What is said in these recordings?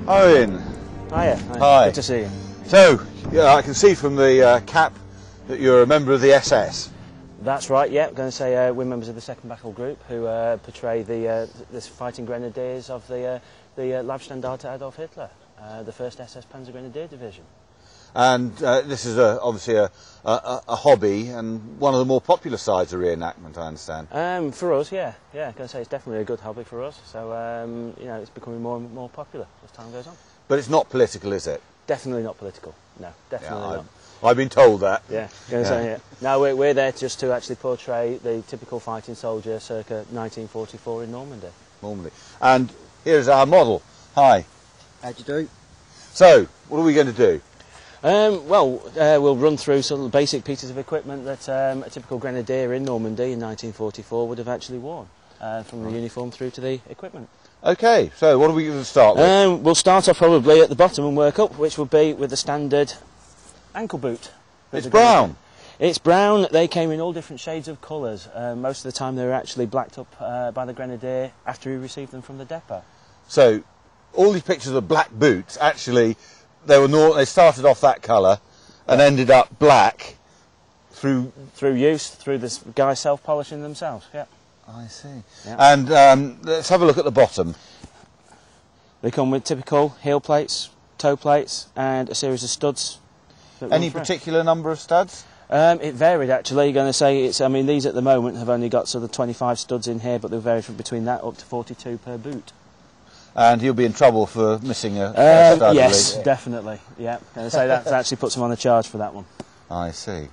Owen. Hiya. Hi. Good to see you. So, yeah, I can see from the cap that you're a member of the SS. That's right, yeah. I'm going to say we're members of the 2nd Battle Group who portray the fighting grenadiers of the Leibstandarte Adolf Hitler, the 1st SS Panzer Grenadier Division. And this is obviously a hobby and one of the more popular sides of reenactment, I understand. For us, yeah. I'm going to say it's definitely a good hobby for us. So, you know, it's becoming more and more popular as time goes on. But it's not political, is it? Definitely not political. No, definitely not. I've been told that. Yeah, going to say, yeah. No, we're there just to actually portray the typical fighting soldier circa 1944 in Normandy. Normally. And here's our model. Hi. How do you do? So, what are we going to do? We'll run through some of the basic pieces of equipment that a typical grenadier in Normandy in 1944 would have actually worn, from the uniform through to the equipment. Okay, so what are we going to start with? We'll start off probably at the bottom and work up, which would be with the standard ankle boot. It's brown. It's brown. They came in all different shades of colours. Most of the time they were actually blacked up by the grenadier after he received them from the depot. So, all these pictures of black boots, actually, they started off that colour and ended up black through use, through the guys self-polishing themselves. Yeah. I see. Yeah. And let's have a look at the bottom. They come with typical heel plates, toe plates, and a series of studs. Any particular number of studs? It varied actually. You're going to say it's. I mean, these at the moment have only got sort of 25 studs in here, but they vary from between that up to 42 per boot. And you'll be in trouble for missing a stud. Yes, definitely. Yeah, going to say that actually puts them on the charge for that one. I see.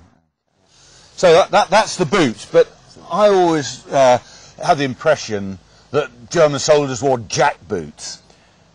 So that's the boots, but I always had the impression that German soldiers wore jack boots.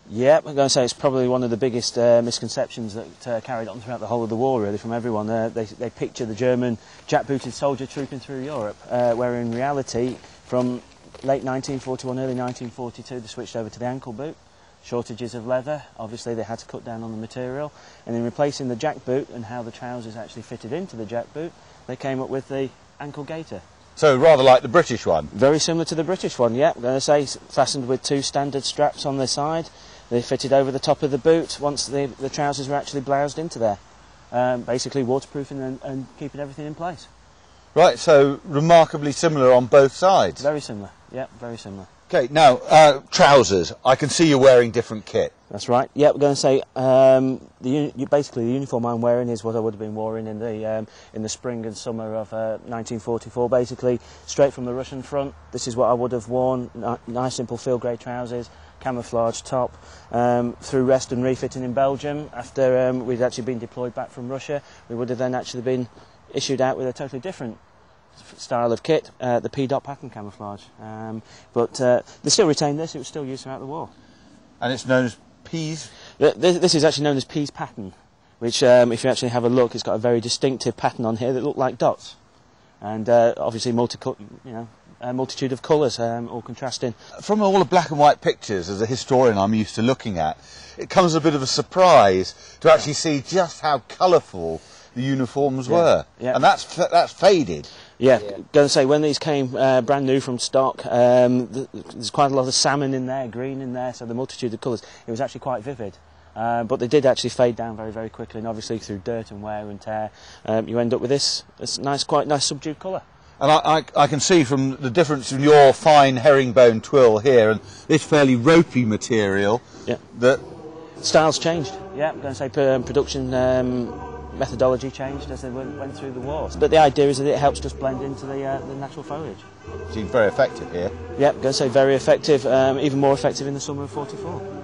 Yeah, I'm going to say it's probably one of the biggest misconceptions that carried on throughout the whole of the war, really, from everyone. They picture the German jack-booted soldier trooping through Europe, where in reality, from late 1941, early 1942, they switched over to the ankle boot. Shortages of leather, obviously they had to cut down on the material, and in replacing the jack boot and how the trousers actually fitted into the jack boot, they came up with the ankle gaiter. So rather like the British one? Very similar to the British one, yeah. I'm going to say fastened with 2 standard straps on the side. They fitted over the top of the boot once the trousers were actually bloused into there. Basically waterproofing and keeping everything in place. Right, so remarkably similar on both sides? Very similar, yeah, very similar. Okay, now, trousers. I can see you're wearing different kit. That's right. Yeah, we're going to say basically the uniform I'm wearing is what I would have been wearing in the spring and summer of 1944. Basically, straight from the Russian front. This is what I would have worn. Nice, simple field grey trousers, camouflage top. Through rest and refitting in Belgium, after we'd actually been deployed back from Russia, we would have then actually been issued out with a totally different style of kit, the P-dot pattern camouflage. But they still retained this. It was still used throughout the war. And it's known as P's? This is actually known as P's pattern, which if you actually have a look, it's got a very distinctive pattern on here that look like dots. And obviously a multitude of colours, all contrasting. From all the black and white pictures, as a historian I'm used to looking at, it comes as a bit of a surprise to actually see just how colourful the uniforms were. Yeah. And that's faded. Yeah, going to say when these came brand new from stock, there's quite a lot of salmon in there, green in there, so the multitude of colours. It was actually quite vivid, but they did actually fade down very, very quickly, and obviously through dirt and wear and tear, you end up with this quite nice subdued colour. And I can see from the difference in your fine herringbone twill here and this fairly ropey material that styles changed. Yeah, I'm going to say production methodology changed as they went through the war. But the idea is that it helps just blend into the natural foliage. Seems very effective here. Yeah, I'm going to say very effective, even more effective in the summer of '44.